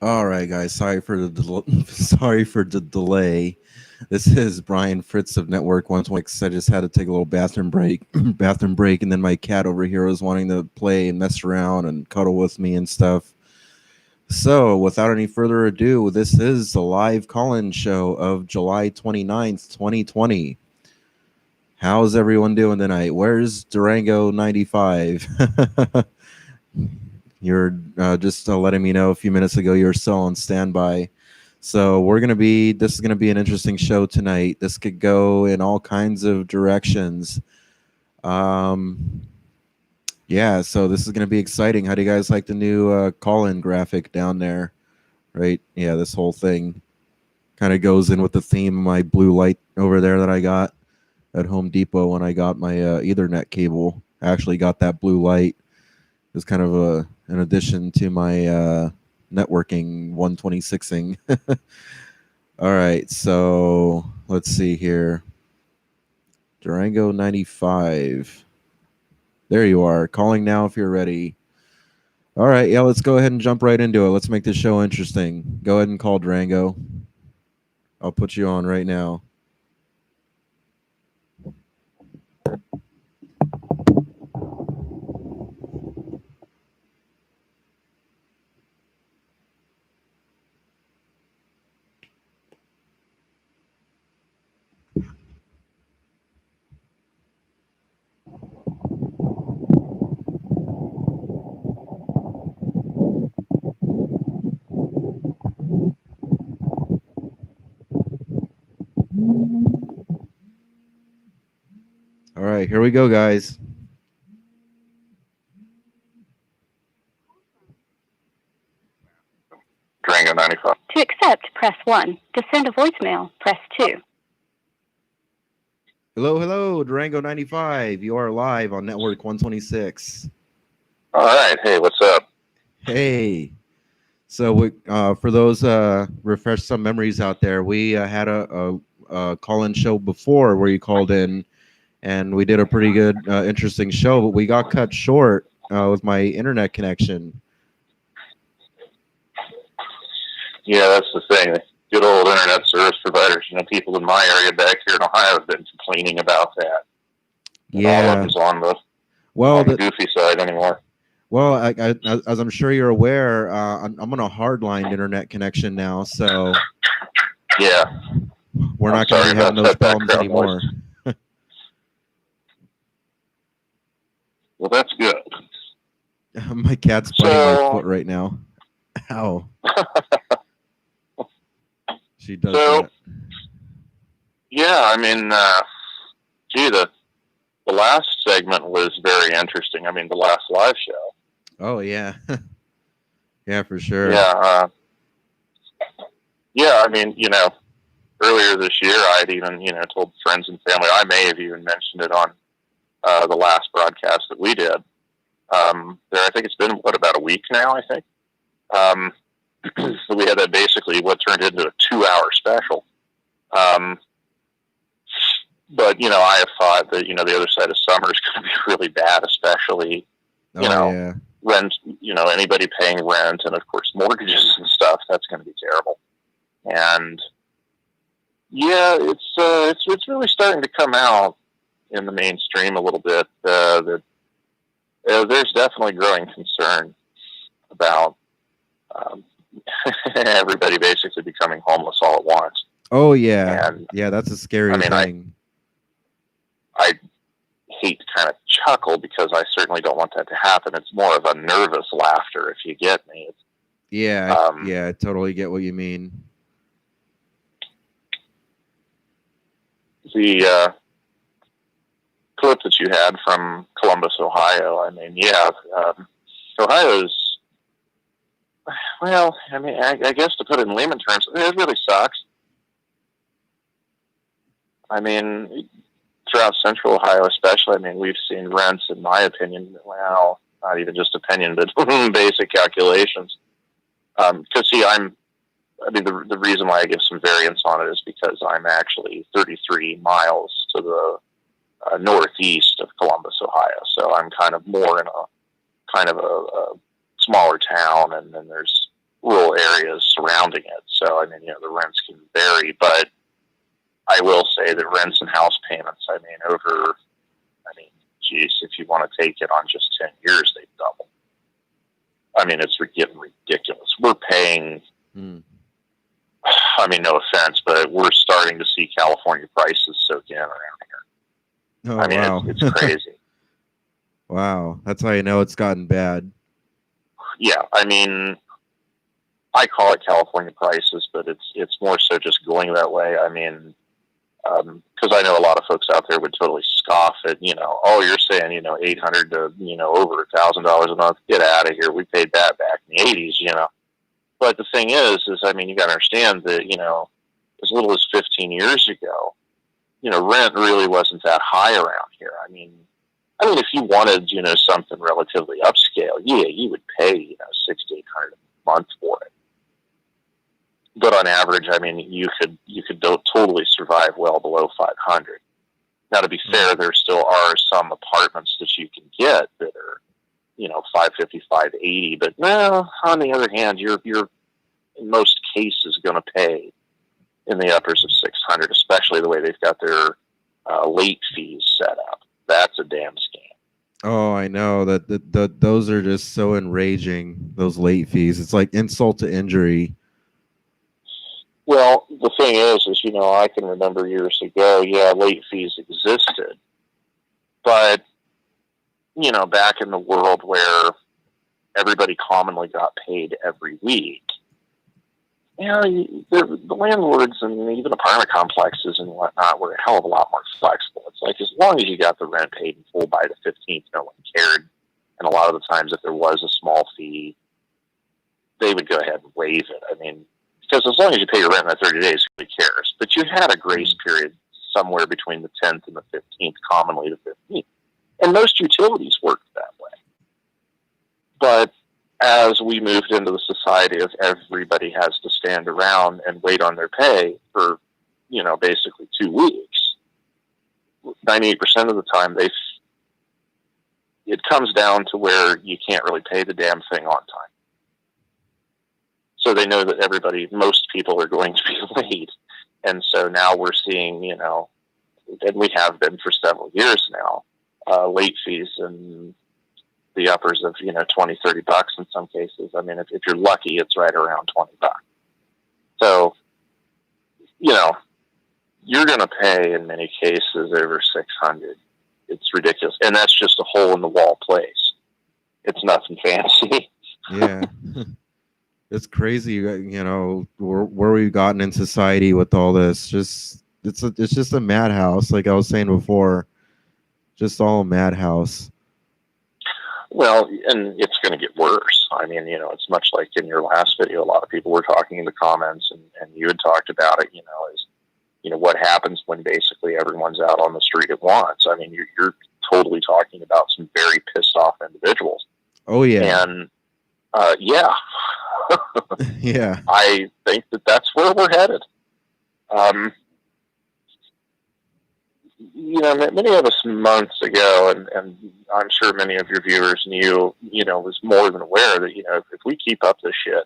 All right, guys. Sorry for the delay. This is Brian Fritz of Network 126. I just had to take a little bathroom break, and then my cat over here was wanting to play and mess around and cuddle with me and stuff. So, without any further ado, this is the live call-in show of July 29th, 2020. How's everyone doing tonight? Where's Durango 95? You're just letting me know a few minutes ago you're still on standby. So this is gonna be an interesting show tonight. This could go in all kinds of directions. Um, yeah, so this is gonna be exciting. How do you guys like the new call-in graphic down there? Right? Yeah, this whole thing kind of goes in with the theme of my blue light over there that I got at Home Depot when I got my Ethernet cable. I actually got that blue light. It's kind of an addition to my networking 126ing. All right, so let's see here. Durango 95. There you are. Calling now if you're ready. All right, yeah, let's go ahead and jump right into it. Let's make this show interesting. Go ahead and call Durango. I'll put you on right now. All right, here we go, guys. Durango 95. To accept, press 1. To send a voicemail, press 2. Hello, Durango 95. You are live on Network 126. All right. Hey, what's up? Hey. So for those refresh some memories out there, we had a call-in show before where you called in, and we did a pretty good, interesting show, but we got cut short with my internet connection. Yeah, that's the thing. Good old internet service providers. People in my area back here in Ohio have been complaining about that. And all of them's on the goofy side anymore. Well, as I'm sure you're aware, I'm on a hardline internet connection now, so yeah, we're not going to be having those problems anymore. Well, that's good. My cat's biting my foot right now. Ow. She does that. Yeah, I mean, the last segment was very interesting. I mean, the last live show. Oh, yeah. Yeah, for sure. Yeah. I mean, earlier this year, I'd even, told friends and family. I may have even mentioned it on the last broadcast that we did. I think it's been, about a week now, I think. So we had that basically what turned into a 2-hour special. But, I have thought that, the other side of summer is going to be really bad, especially, rent, anybody paying rent and, of course, mortgages and stuff. That's going to be terrible. And, yeah, it's really starting to come out in the mainstream a little bit that there's definitely growing concern about everybody basically becoming homeless all at once. Oh, yeah. And, yeah, that's a scary thing. I hate to kind of chuckle because I certainly don't want that to happen. It's more of a nervous laughter, if you get me. I totally get what you mean. The clip that you had from Columbus, Ohio, I mean, Ohio's, well, I mean, I guess to put it in layman terms, it really sucks. I mean, throughout central Ohio especially, I mean, we've seen rents, in my opinion, well, not even just opinion, but basic calculations. Because, see, the reason why I give some variance on it is because I'm actually 33 miles to the northeast of Columbus, Ohio. So I'm kind of more in a kind of a smaller town, and then there's rural areas surrounding it. So, I mean, the rents can vary, but I will say that rents and house payments, geez, if you want to take it on just 10 years, they've doubled. I mean, it's getting ridiculous. We're paying, no offense, but we're starting to see California prices soak in around here. Oh, wow. It's crazy. Wow. That's how you know it's gotten bad. Yeah. I mean, I call it California prices, but it's more so just going that way. I mean, because I know a lot of folks out there would totally scoff at, oh, you're saying, $800 to, over $1,000 a month. Get out of here. We paid that back in the 80s, But the thing is, you got to understand that, as little as 15 years ago, rent really wasn't that high around here. I mean, if you wanted, something relatively upscale, yeah, you would pay, $600 to $800 a month for it. But on average, you could totally survive well below 500. Now, to be fair, there still are some apartments that you can get that are, 550, 580. But no, on the other hand, you're in most cases going to pay in the uppers of 600, especially the way they've got their late fees set up. That's a damn scam. Oh, I know that those are just so enraging. Those late fees. It's like insult to injury. Well, the thing is, I can remember years ago, yeah, late fees existed. But, back in the world where everybody commonly got paid every week, the landlords and even apartment complexes and whatnot were a hell of a lot more flexible. It's like, as long as you got the rent paid in full by the 15th, no one cared. And a lot of the times, if there was a small fee, they would go ahead and waive it. Because as long as you pay your rent in that 30 days, who cares? But you had a grace period somewhere between the 10th and the 15th, commonly the 15th. And most utilities worked that way. But as we moved into the society of everybody has to stand around and wait on their pay for, basically 2 weeks, 98% of the time, it comes down to where you can't really pay the damn thing on time. So they know that most people are going to be late. And so now we're seeing, and we have been for several years now, late fees and the uppers of, $20, $30 in some cases. If you're lucky, it's right around $20. So, you're going to pay in many cases over 600. It's ridiculous. And that's just a hole in the wall place. It's nothing fancy. Yeah. It's crazy, where we've gotten in society with all this. It's just a madhouse, like I was saying before. Just all a madhouse. Well, and it's going to get worse. It's much like in your last video, a lot of people were talking in the comments, and you had talked about it, what happens when basically everyone's out on the street at once. You're totally talking about some very pissed off individuals. Oh, yeah. And, yeah. Yeah. I think that's where we're headed. Many of us months ago, and I'm sure many of your viewers knew, was more than aware that, if we keep up this shit,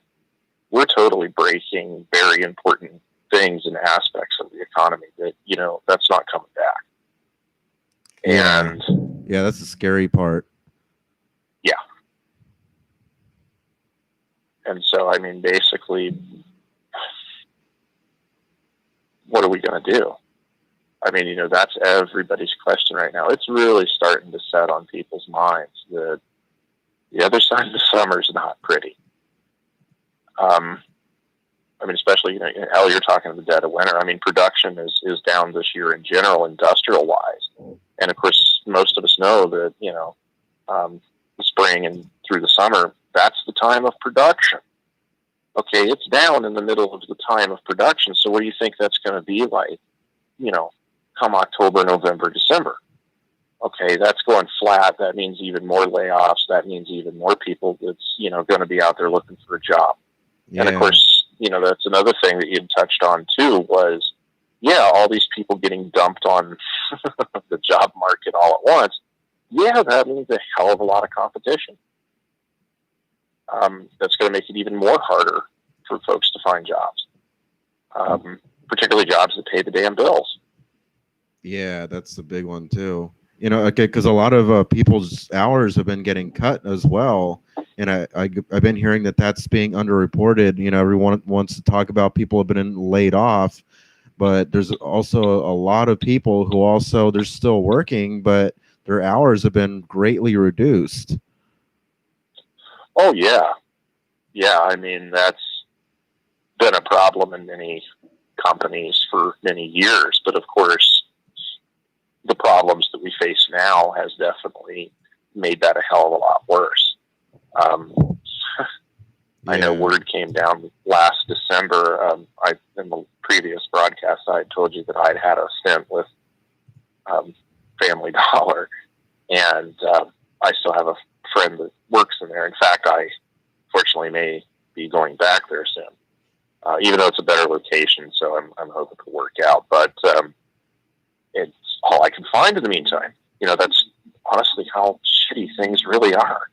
we're totally breaking very important things and aspects of the economy that, that's not coming back. Yeah. And yeah, that's the scary part. Yeah. And so, basically, what are we going to do? That's everybody's question right now. It's really starting to set on people's minds that the other side of the summer is not pretty. Especially, hell, you're talking in the dead of winter. Production is down this year in general, industrial-wise. And, of course, most of us know that, the spring and through the summer, that's the time of production. Okay, it's down in the middle of the time of production, so what do you think that's going to be like, come October, November, December? Okay, that's going flat. That means even more layoffs. That means even more people that's, going to be out there looking for a job. Yeah. And, of course, that's another thing that you touched on, too, was, all these people getting dumped on the job market all at once. Yeah, that means a hell of a lot of competition. that's going to make it even more harder for folks to find jobs, particularly jobs that pay the damn bills. Yeah, that's the big one too. Okay, because a lot of people's hours have been getting cut as well, and I've been hearing that that's being underreported. Everyone wants to talk about people have been laid off, but there's also a lot of people who also they're still working, but their hours have been greatly reduced. Oh yeah, yeah. I mean, that's been a problem in many companies for many years, but of course, the problems that we face now has definitely made that a hell of a lot worse. I know word came down last December. In the previous broadcast, I had told you that I'd had a stint with Family Dollar, and I still have a friend that works in there. In fact, I fortunately may be going back there soon, even though it's a better location. So I'm hoping to work out. But it's all I can find in the meantime. That's honestly how shitty things really are.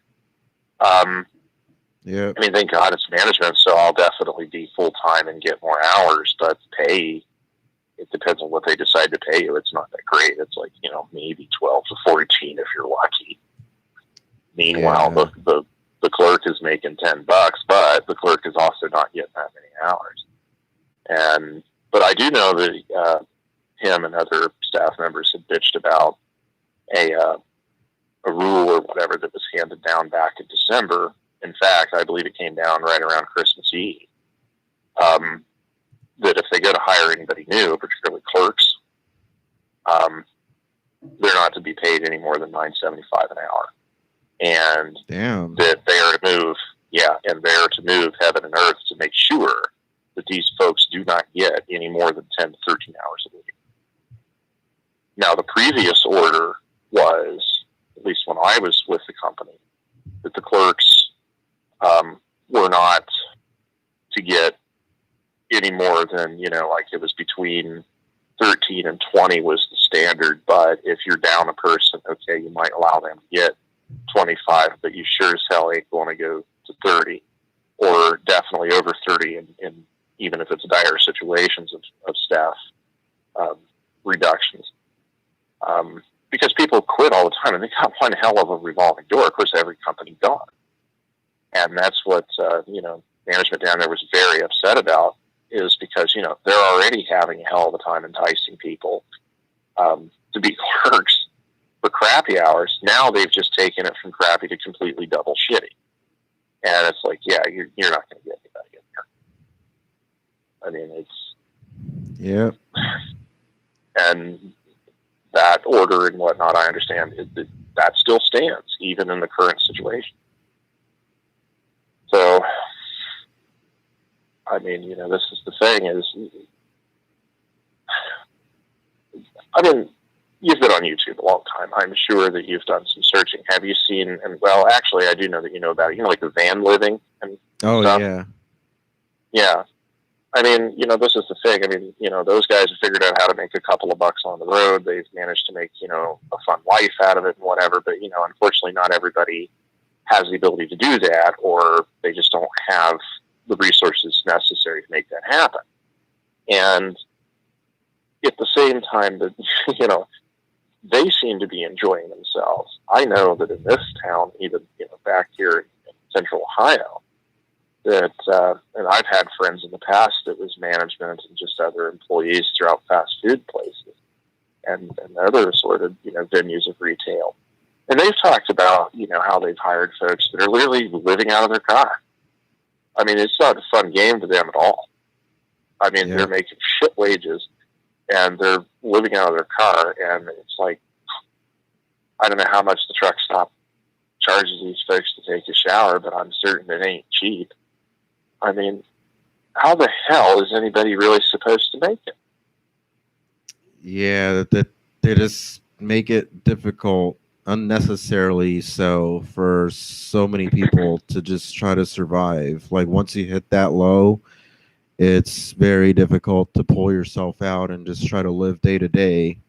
Yeah. I mean, thank God it's management, so I'll definitely be full-time and get more hours, but pay, it depends on what they decide to pay you. It's not that great. It's like, maybe 12 to 14 if you're lucky. Meanwhile, the clerk is making $10, but the clerk is also not getting that many hours. But I do know that him and other staff members had bitched about a rule or whatever that was handed down back in December. In fact, I believe it came down right around Christmas Eve. That if they go to hire anybody new, particularly clerks, they're not to be paid any more than $9.75 an hour, and that they are to move, and they are to move heaven and earth to make sure that these folks do not get any more than 10 to 13 hours a week. Now, the previous order was, at least when I was with the company, that the clerks were not to get any more than, like it was between 13 and 20 was the standard. But if you're down a person, okay, you might allow them to get 25, but you sure as hell ain't going to go to 30, or definitely over 30, and even if it's dire situations of staff reductions. Because people quit all the time, and they got one hell of a revolving door. Of course, every company gone. And that's what, management down there was very upset about, is because, they're already having a hell of a time enticing people to be clerks for crappy hours. Now they've just taken it from crappy to completely double shitty. And it's like, yeah, you're not going to get anybody in here. I mean, it's... Yeah. And that order and whatnot, I understand, that still stands, even in the current situation. So, I mean, this is the thing is, I mean, you've been on YouTube a long time. I'm sure that you've done some searching. Have you seen, and well, actually, I do know that you know about it, like the van living and stuff. Yeah. Yeah. I mean, this is the thing. I mean, those guys have figured out how to make a couple of bucks on the road. They've managed to make, a fun life out of it and whatever. But, unfortunately, not everybody has the ability to do that, or they just don't have the resources necessary to make that happen. And at the same time that, they seem to be enjoying themselves. I know that in this town, even, back here in central Ohio, that, and I've had friends in the past that was management and just other employees throughout fast food places and other sort of, venues of retail. And they've talked about, how they've hired folks that are literally living out of their car. I mean, it's not a fun game to them at all. I mean, They're making shit wages and they're living out of their car. And it's like, I don't know how much the truck stop charges these folks to take a shower, but I'm certain it ain't cheap. I mean, how the hell is anybody really supposed to make it? Yeah, that they just make it difficult, unnecessarily so, for so many people to just try to survive. Like once you hit that low, it's very difficult to pull yourself out and just try to live day to day.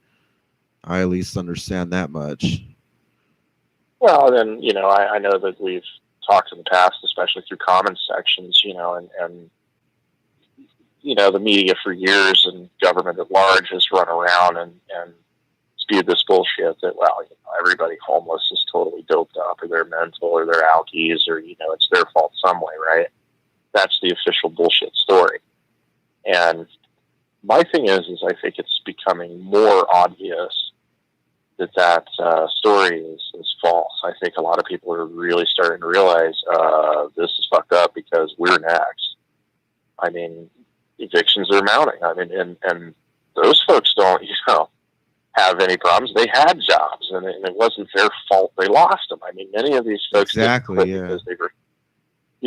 I at least understand that much. Well, then, I know that we've talked in the past, especially through comment sections, and the media for years and government at large has run around and spewed this bullshit that, well, everybody homeless is totally doped up, or they're mental, or they're alkies, or, it's their fault some way, right? That's the official bullshit story. And my thing is I think it's becoming more obvious that story is false. I think a lot of people are really starting to realize this is fucked up because we're next. I mean, evictions are mounting. I mean, and those folks don't, have any problems. They had jobs, and it wasn't their fault they lost them. I mean, many of these folks didn't quit because they were,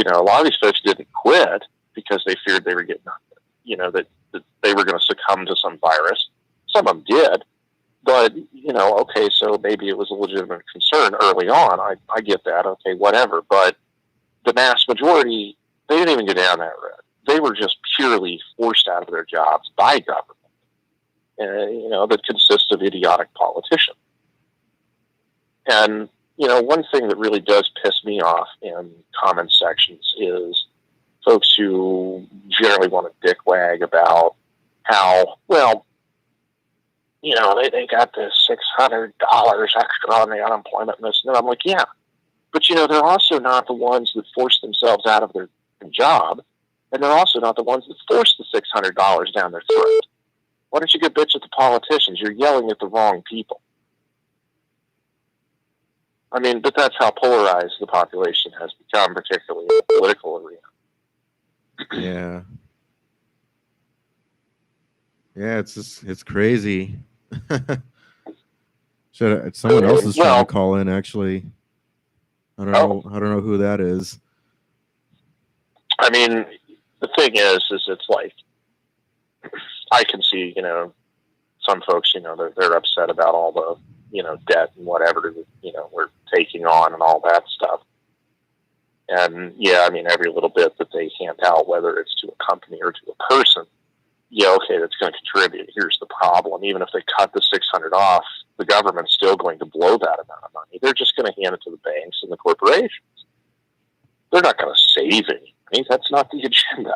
a lot of these folks didn't quit because they feared they were getting, that they were going to succumb to some virus. Some of them did. But, okay, so maybe it was a legitimate concern early on. I get that. Okay, whatever. But the mass majority, they didn't even go down that road. They were just purely forced out of their jobs by government, that consists of idiotic politicians. And, one thing that really does piss me off in comment sections is folks who generally want to dickwag about how, well, they got this $600 extra on the unemployment list. And I'm like, yeah. But, they're also not the ones that forced themselves out of their job. And they're also not the ones that forced the $600 down their throat. Why don't you go bitch at the politicians? You're yelling at the wrong people. I mean, but that's how polarized the population has become, particularly in the political arena. Yeah. Yeah, it's crazy. Someone else is trying to call in, actually. I don't know who that is. I mean, the thing is it's like, I can see, some folks, they're upset about all the, debt and whatever that, we're taking on and all that stuff. And yeah, I mean, every little bit that they hand out, whether it's to a company or to a person, yeah, okay, that's going to contribute. Here's the problem. Even if they cut the $600 off, the government's still going to blow that amount of money. They're just going to hand it to the banks and the corporations. They're not going to save any money. That's not the agenda.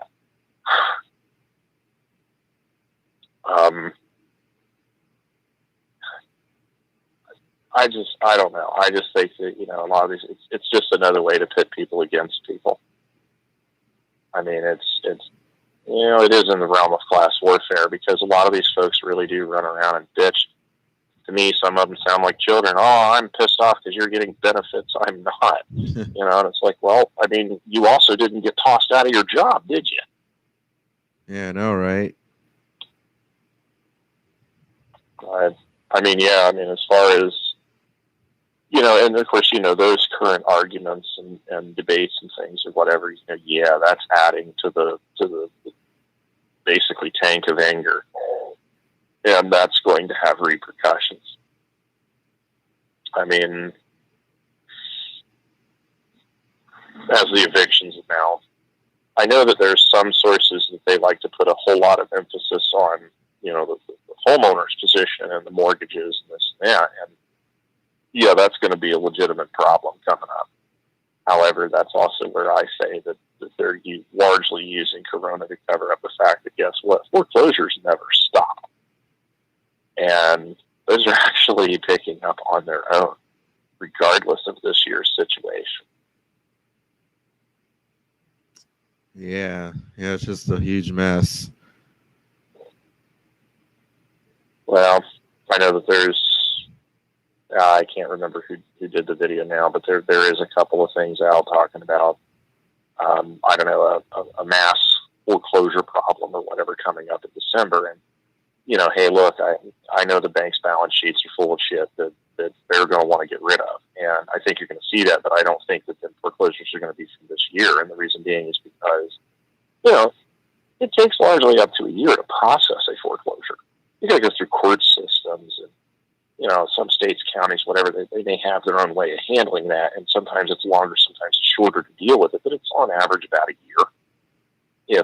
I don't know. I just think that, a lot of these, it's just another way to pit people against people. I mean, it is in the realm of class warfare, because a lot of these folks really do run around and bitch. To me, some of them sound like children. Oh, I'm pissed off because you're getting benefits. I'm not. And it's like, well, I mean, you also didn't get tossed out of your job, did you? Yeah, I know, right? I mean, as far as, and of course, those current arguments and debates and things or whatever, that's adding to the basically tank of anger. And that's going to have repercussions. I mean, as the evictions now, I know that there's some sources that they like to put a whole lot of emphasis on, the homeowner's position and the mortgages and this and that. And yeah, that's going to be a legitimate problem coming up. However, that's also where I say that they're largely using Corona to cover up the fact that, guess what, foreclosures never stop. And those are actually picking up on their own, regardless of this year's situation. Yeah, it's just a huge mess. Well, I know that there's, I can't remember who did the video now, but there is a couple of things out talking about, I don't know, a mass foreclosure problem or whatever coming up in December. And, hey, look, I know the bank's balance sheets are full of shit that they're going to want to get rid of. And I think you're going to see that, but I don't think that the foreclosures are going to be from this year. And the reason being is because, it takes largely up to a year to process a foreclosure. You got to go through court systems and, some states, counties, whatever, they may have their own way of handling that. And sometimes it's longer, sometimes it's shorter to deal with it, but it's on average about a year.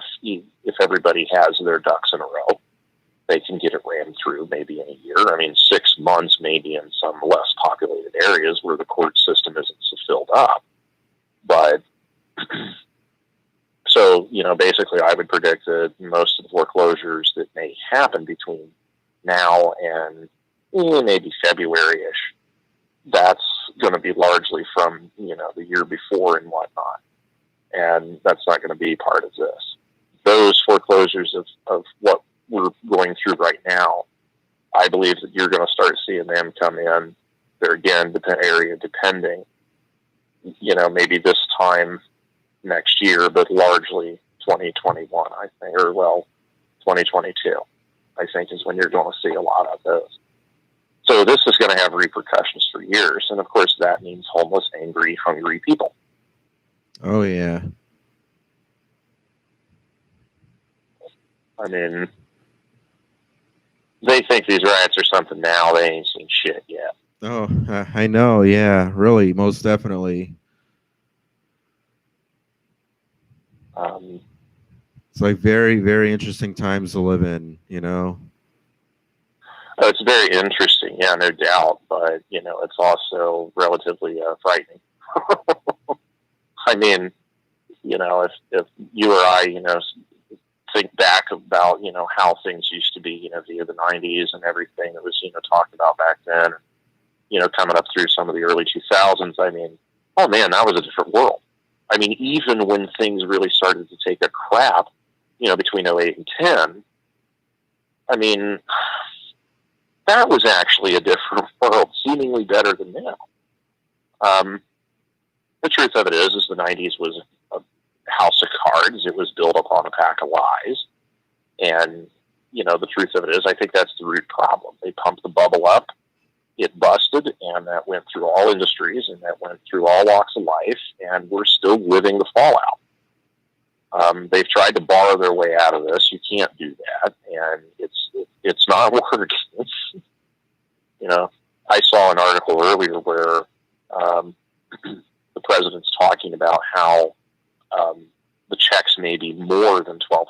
If everybody has their ducks in a row, they can get it ran through maybe in a year. I mean, 6 months maybe in some less populated areas where the court system isn't so filled up. But So, basically I would predict that most of the foreclosures that may happen between now and maybe February-ish, that's going to be largely from, the year before and whatnot. And that's not going to be part of this. Those foreclosures of what we're going through right now, I believe that you're going to start seeing them come in. They're, again, area depending, maybe this time next year, but largely 2021, I think, 2022, I think is when you're going to see a lot of those. So this is going to have repercussions for years. And of course that means homeless, angry, hungry people. Oh yeah. I mean, they think these riots are something now. They ain't seen shit yet. Oh, I know. Yeah, really, most definitely. It's like very, very interesting times to live in, It's very interesting, yeah, no doubt. But, it's also relatively frightening. I mean, if you or I, think back about, how things used to be, via the 90s and everything that was, talked about back then, coming up through some of the early 2000s, I mean, oh man, that was a different world. I mean, even when things really started to take a crap, between 08 and 10, I mean, that was actually a different world, seemingly better than now. The truth of it is the 90s was a house of cards. It was built upon a pack of lies. And, the truth of it is, I think that's the root problem. They pumped the bubble up, it busted, and that went through all industries, and that went through all walks of life, and we're still living the fallout. They've tried to borrow their way out of this. You can't do that, and it's not working. I saw an article earlier where the president's talking about how the checks may be more than $1,200,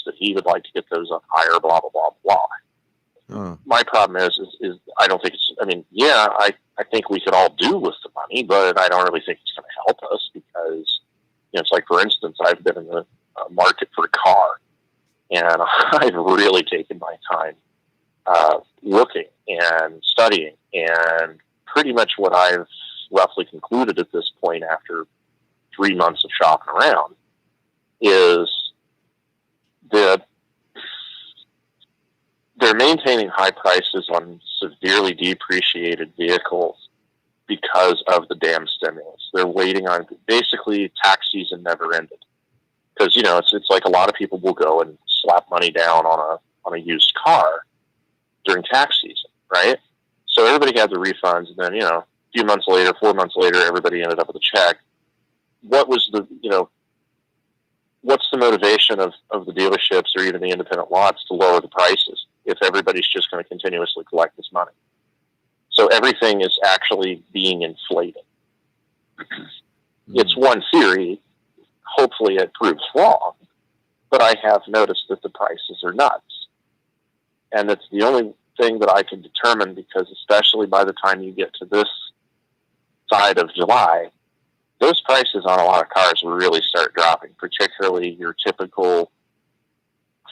that he would like to get those up higher, blah, blah, blah, blah. My problem is I don't think I think we could all do with the money, but I don't really think it's going to help us because, it's like, for instance, I've been in the market for a car, and I've really taken my time looking and studying, and pretty much what I've roughly concluded at this point after 3 months of shopping around is that they're maintaining high prices on severely depreciated vehicles because of the damn stimulus. They're waiting on, basically, tax season never ended. Because, it's like a lot of people will go and slap money down on a used car during tax season, right? So everybody had the refunds, and then, a few months later, 4 months later, everybody ended up with a check. What was what's the motivation of the dealerships or even the independent lots to lower the prices if everybody's just going to continuously collect this money? So everything is actually being inflated. It's one theory. Hopefully it proves wrong. But I have noticed that the prices are nuts. And it's the only thing that I can determine, because especially by the time you get to this side of July, those prices on a lot of cars will really start dropping, particularly your typical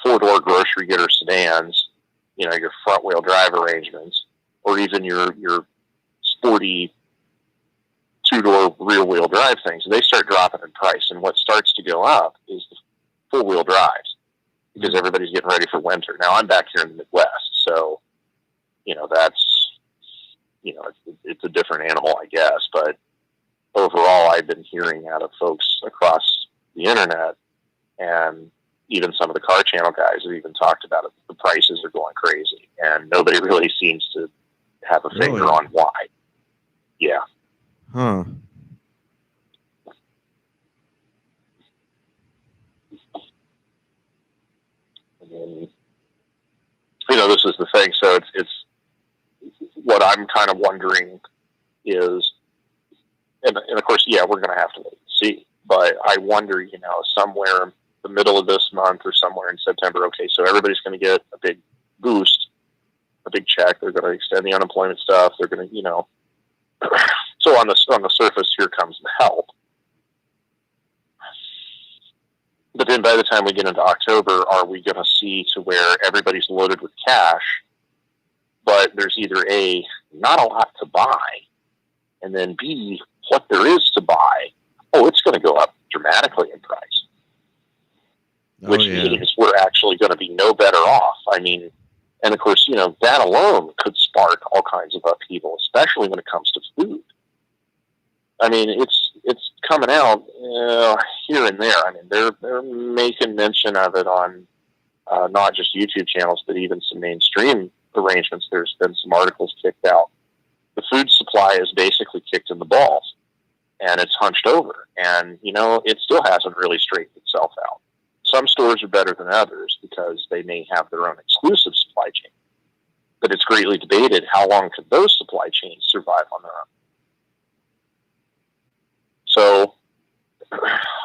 four-door grocery getter sedans, your front-wheel drive arrangements, or even your sporty two-door rear-wheel drive things. They start dropping in price, and what starts to go up is the four-wheel drives, because everybody's getting ready for winter. Now, I'm back here in the Midwest, so, that's, it's a different animal, I guess, but overall, I've been hearing out of folks across the internet, and even some of the car channel guys have even talked about it. The prices are going crazy, and nobody really seems to have a finger on why. Yeah. Huh. And, this is the thing. So it's what I'm kind of wondering is, and of course, yeah, we're going to have to wait and see. But I wonder, somewhere in the middle of this month or somewhere in September, okay, so everybody's going to get a big boost, a big check. They're going to extend the unemployment stuff. They're going to, so on the surface, here comes the help. But then by the time we get into October, are we going to see to where everybody's loaded with cash, but there's either A, not a lot to buy, and then B, what there is to buy, it's going to go up dramatically in price. Which means we're actually going to be no better off. I mean, and of course, that alone could spark all kinds of upheaval, especially when it comes to food. I mean, it's coming out here and there. I mean, they're making mention of it on not just YouTube channels, but even some mainstream arrangements. There's been some articles kicked out. The food supply is basically kicked in the balls, and it's hunched over. And, it still hasn't really straightened itself out. Some stores are better than others because they may have their own exclusive supply chain. But it's greatly debated how long could those supply chains survive on their own. So,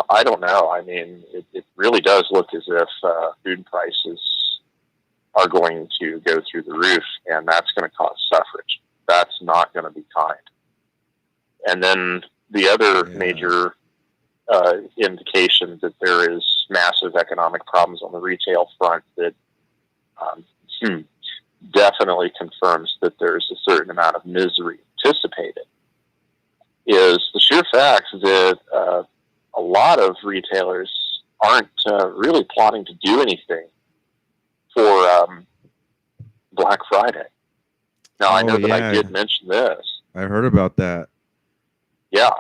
I don't know. I mean, it really does look as if food prices are going to go through the roof, and that's going to cause suffrage. That's not going to be kind. And then the other major indication that there is massive economic problems on the retail front that definitely confirms that there's a certain amount of misery anticipated is the sheer fact that a lot of retailers aren't really plotting to do anything for Black Friday. Now, I know that I did mention this. I heard about that. Yeah.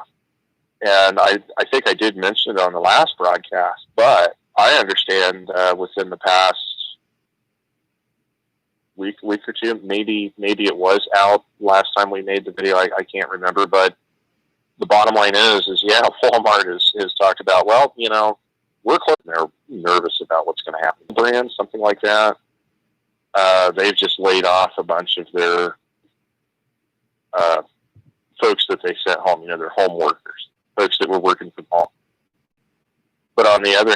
And I think I did mention it on the last broadcast, but I understand within the past week or two, maybe it was out last time we made the video. I can't remember, but the bottom line is Walmart has talked about, we're close. They're nervous about what's going to happen. Brand, something like that. They've just laid off a bunch of their folks that they sent home, their home workers, folks that were working from home. But on the other,